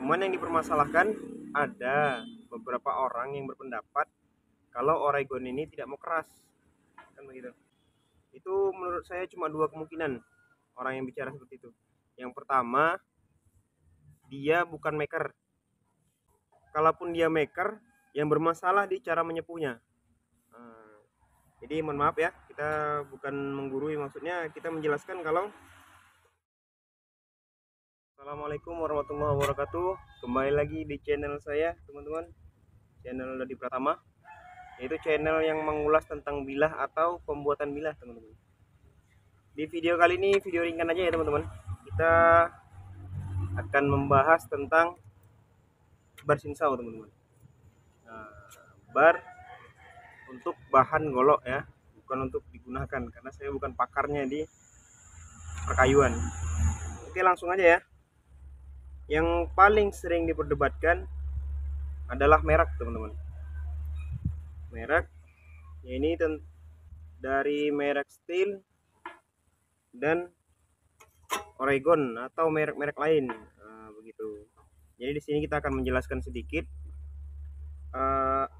Cuman yang dipermasalahkan, ada beberapa orang yang berpendapat kalau Oregon ini tidak mau keras, kan begitu. Itu menurut saya cuma dua kemungkinan orang yang bicara seperti itu. Yang pertama, dia bukan maker. Kalaupun dia maker, yang bermasalah di cara menyepuhnya. Nah, jadi mohon maaf ya, kita bukan menggurui, maksudnya kita menjelaskan kalau Assalamualaikum warahmatullahi wabarakatuh. Kembali lagi di channel saya, teman-teman. Channel Dodi Pratama, yaitu channel yang mengulas tentang bilah atau pembuatan bilah, teman-teman. Di video kali ini video ringan aja ya, teman-teman. Kita akan membahas tentang bar sinsau, teman-teman. Nah, bar untuk bahan golok ya, bukan untuk digunakan karena saya bukan pakarnya di perkayuan. Oke, langsung aja ya. Yang paling sering diperdebatkan adalah merek, teman-teman. Merek ya, ini dari merek Steel dan Oregon atau merek-merek lain. Nah, begitu. Jadi di sini kita akan menjelaskan sedikit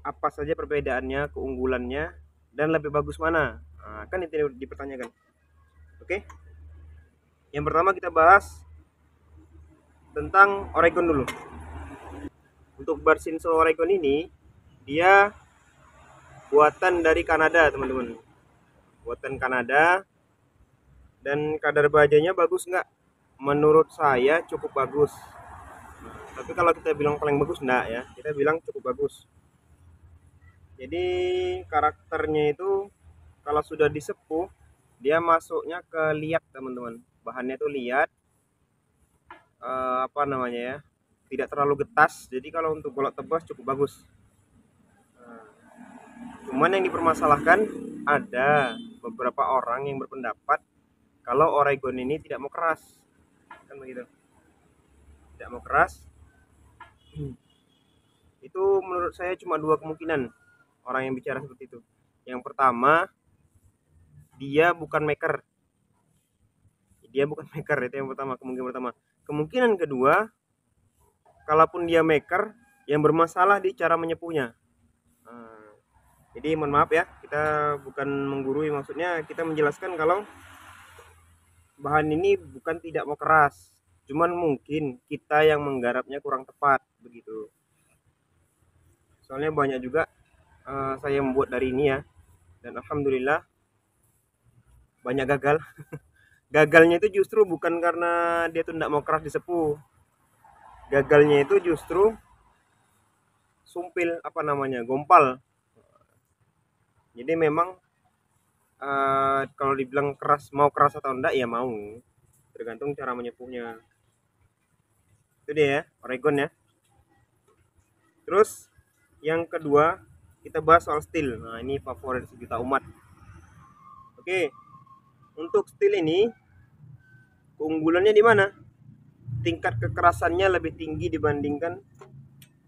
apa saja perbedaannya, keunggulannya, dan lebih bagus mana. Nah, kan itu dipertanyakan. Oke. Yang pertama kita bahas tentang Oregon dulu. Untuk bar Shinso Oregon ini, dia buatan dari Kanada, teman-teman. Buatan Kanada, dan kadar bajanya bagus nggak? Menurut saya cukup bagus. Tapi kalau kita bilang paling bagus enggak ya, kita bilang cukup bagus. Jadi karakternya itu kalau sudah disepuh, dia masuknya ke liat, teman-teman. Bahannya itu liat, apa namanya ya, tidak terlalu getas. Jadi kalau untuk golok tebas cukup bagus. Cuman yang dipermasalahkan, ada beberapa orang yang berpendapat kalau Oregon ini tidak mau keras, kan begitu. Tidak mau keras. Itu menurut saya cuma dua kemungkinan orang yang bicara seperti itu. Yang pertama, dia bukan maker. Dia bukan maker, itu yang pertama, kemungkinan pertama. Kemungkinan kedua, kalaupun dia maker, yang bermasalah di cara menyepuhnya. Nah, jadi mohon maaf ya, kita bukan menggurui, maksudnya kita menjelaskan kalau bahan ini bukan tidak mau keras, cuman mungkin kita yang menggarapnya kurang tepat, begitu. Soalnya banyak juga saya membuat dari ini ya, dan alhamdulillah banyak gagal. Gagalnya itu justru bukan karena dia tuh tidak mau keras disepuh. Gagalnya itu justru sumpil, apa namanya, gompal. Jadi memang kalau dibilang keras, mau keras atau enggak ya mau, tergantung cara menyepuhnya. Itu dia ya, Oregon ya. Terus yang kedua kita bahas soal steel. Nah, ini favorit sejuta umat. Oke, untuk steel ini keunggulannya di mana? Tingkat kekerasannya lebih tinggi dibandingkan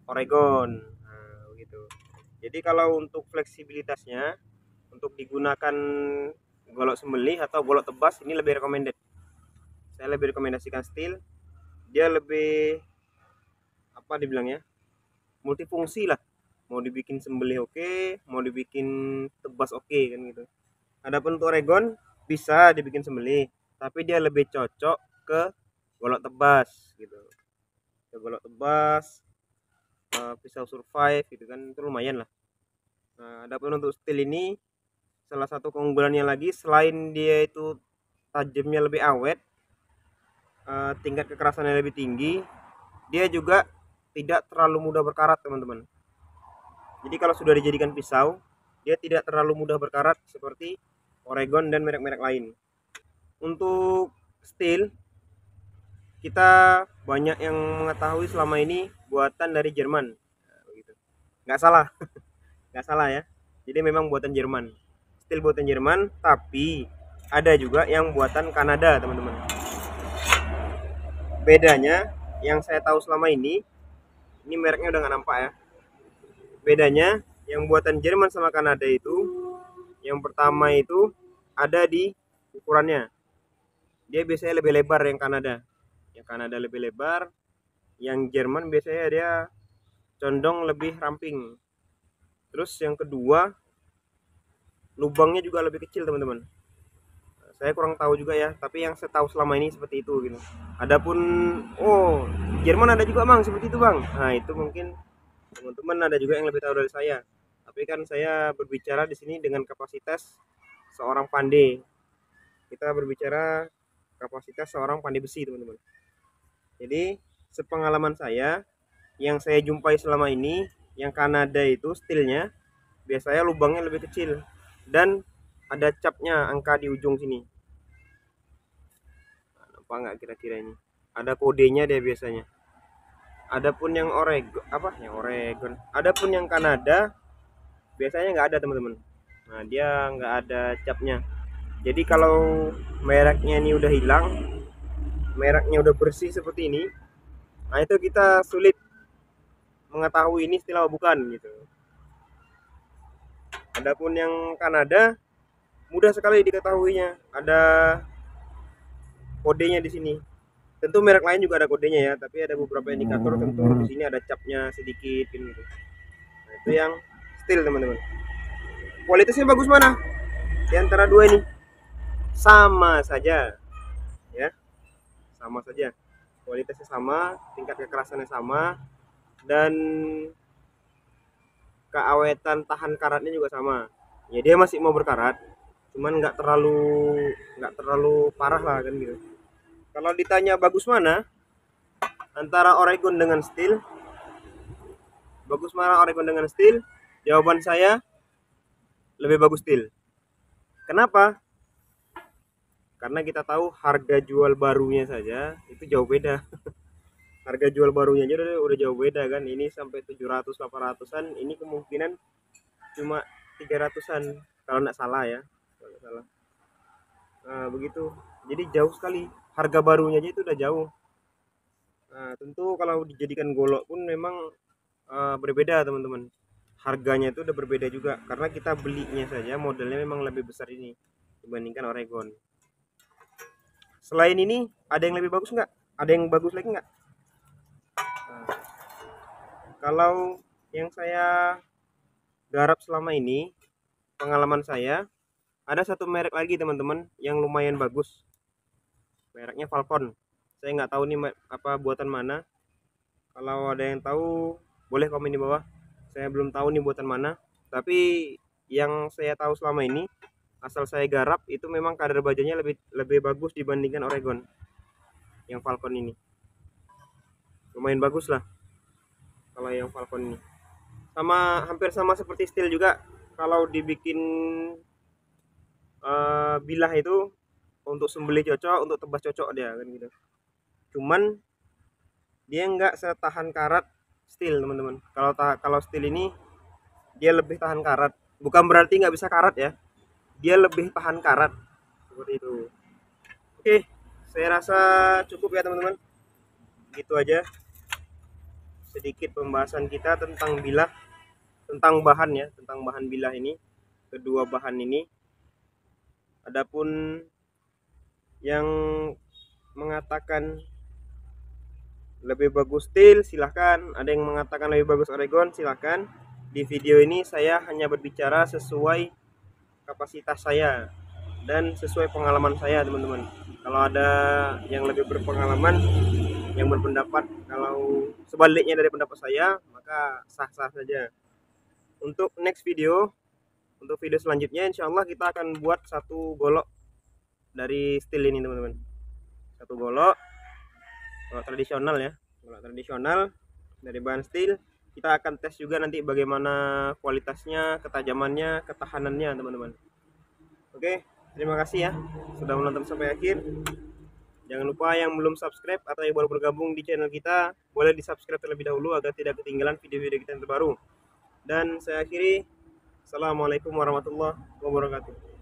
Oregon. Nah, begitu. Jadi kalau untuk fleksibilitasnya, untuk digunakan golok sembelih atau golok tebas, ini lebih recommended. Saya lebih rekomendasikan steel. Dia lebih, apa dibilangnya, multifungsi lah. Mau dibikin sembelih oke, mau dibikin tebas oke, kan gitu. Adapun untuk Oregon bisa dibikin sembelih, tapi dia lebih cocok ke golok tebas gitu. Ke golok tebas, pisau survive gitu kan, itu lumayan lah. Nah, adapun untuk steel ini, salah satu keunggulannya lagi, selain dia itu tajamnya lebih awet, tingkat kekerasannya lebih tinggi, dia juga tidak terlalu mudah berkarat, teman-teman. Jadi kalau sudah dijadikan pisau, dia tidak terlalu mudah berkarat seperti Oregon dan merek-merek lain. Untuk steel, kita banyak yang mengetahui selama ini buatan dari Jerman. Nah, begitu. Nggak salah, nggak salah ya. Jadi memang buatan Jerman. Steel buatan Jerman, tapi ada juga yang buatan Kanada, teman-teman. Bedanya, yang saya tahu selama ini mereknya udah nggak nampak ya. Bedanya, yang buatan Jerman sama Kanada itu, yang pertama itu ada di ukurannya. Dia biasanya lebih lebar yang Kanada. Yang Kanada lebih lebar, Yang Jerman biasanya dia condong lebih ramping. Terus yang kedua, lubangnya juga lebih kecil teman-teman. Saya kurang tahu juga ya, tapi yang saya tahu selama ini seperti itu gitu. Adapun oh, Jerman ada juga Bang seperti itu Bang. Nah, itu mungkin teman-teman ada juga yang lebih tahu dari saya. Tapi kan saya berbicara di sini dengan kapasitas seorang pandai. Kita berbicara kapasitas seorang pandai besi, teman-teman. Jadi, sepengalaman saya yang saya jumpai selama ini, yang Kanada itu stylenya biasanya lubangnya lebih kecil dan ada capnya angka di ujung sini. Apa nggak kira-kira ini? Ada kodenya dia biasanya. Adapun yang Oregon, apa? Yang Oregon. Adapun yang Kanada biasanya nggak ada teman-teman. Nah, dia nggak ada capnya. Jadi kalau mereknya ini udah hilang, mereknya udah bersih seperti ini, nah itu kita sulit mengetahui ini steel atau bukan gitu. Adapun yang Kanada mudah sekali diketahuinya, ada kodenya di sini. Tentu merek lain juga ada kodenya ya, tapi ada beberapa indikator tentu di sini ada capnya sedikit gitu. Nah, itu yang steel teman-teman. Kualitasnya bagus mana? Di antara dua ini sama saja ya, sama saja. Kualitasnya sama, tingkat kekerasannya sama, dan keawetan tahan karatnya juga sama. Ya dia masih mau berkarat, cuman nggak terlalu parah lah kan gitu. Kalau ditanya bagus mana antara Oregon dengan steel, bagus mana Oregon dengan steel? Jawaban saya lebih bagus steel. Kenapa? Karena kita tahu harga jual barunya saja itu jauh beda. Harga jual barunya aja udah jauh beda kan. Ini sampai 700 800-an, ini kemungkinan cuma 300-an kalau nggak salah ya. Kalau nggak salah. Nah, begitu. Jadi jauh sekali. Harga barunya aja itu udah jauh. Nah, tentu kalau dijadikan golok pun memang berbeda teman-teman. Harganya itu udah berbeda juga karena kita belinya saja modelnya memang lebih besar ini dibandingkan Oregon. Selain ini ada yang lebih bagus nggak? Ada yang bagus lagi nggak? Nah, kalau yang saya garap selama ini, pengalaman saya, ada satu merek lagi teman-teman yang lumayan bagus. Mereknya Falcon. Saya nggak tahu nih apa buatan mana. Kalau ada yang tahu boleh komen di bawah. Saya belum tahu nih buatan mana. Tapi yang saya tahu selama ini, asal saya garap itu memang kadar bajanya lebih bagus dibandingkan Oregon. Yang Falcon ini lumayan bagus lah kalau yang Falcon ini. Hampir sama seperti steel juga. Kalau dibikin bilah itu untuk sembelih cocok, untuk tebas cocok dia kan gitu. Cuman dia nggak setahan karat steel teman-teman. Kalau steel ini dia lebih tahan karat. Bukan berarti nggak bisa karat ya. Dia lebih tahan karat seperti itu. Oke, saya rasa cukup ya teman-teman. Gitu aja sedikit pembahasan kita tentang bilah, tentang bahan ya, tentang bahan bilah ini, kedua bahan ini. Adapun yang mengatakan lebih bagus steel silahkan, ada yang mengatakan lebih bagus Oregon silahkan. Di video ini saya hanya berbicara sesuai kapasitas saya dan sesuai pengalaman saya teman-teman. Kalau ada yang lebih berpengalaman, yang berpendapat kalau sebaliknya dari pendapat saya, maka sah-sah saja. Untuk next video, untuk video selanjutnya insya Allah kita akan buat satu golok dari steel ini teman-teman. Satu golok tradisional ya, golok tradisional dari bahan steel. Kita akan tes juga nanti bagaimana kualitasnya, ketajamannya, ketahanannya teman-teman. Oke, terima kasih ya sudah menonton sampai akhir. Jangan lupa yang belum subscribe atau yang baru bergabung di channel kita, boleh di subscribe terlebih dahulu agar tidak ketinggalan video-video kita yang terbaru. Dan saya akhiri, assalamualaikum warahmatullahi wabarakatuh.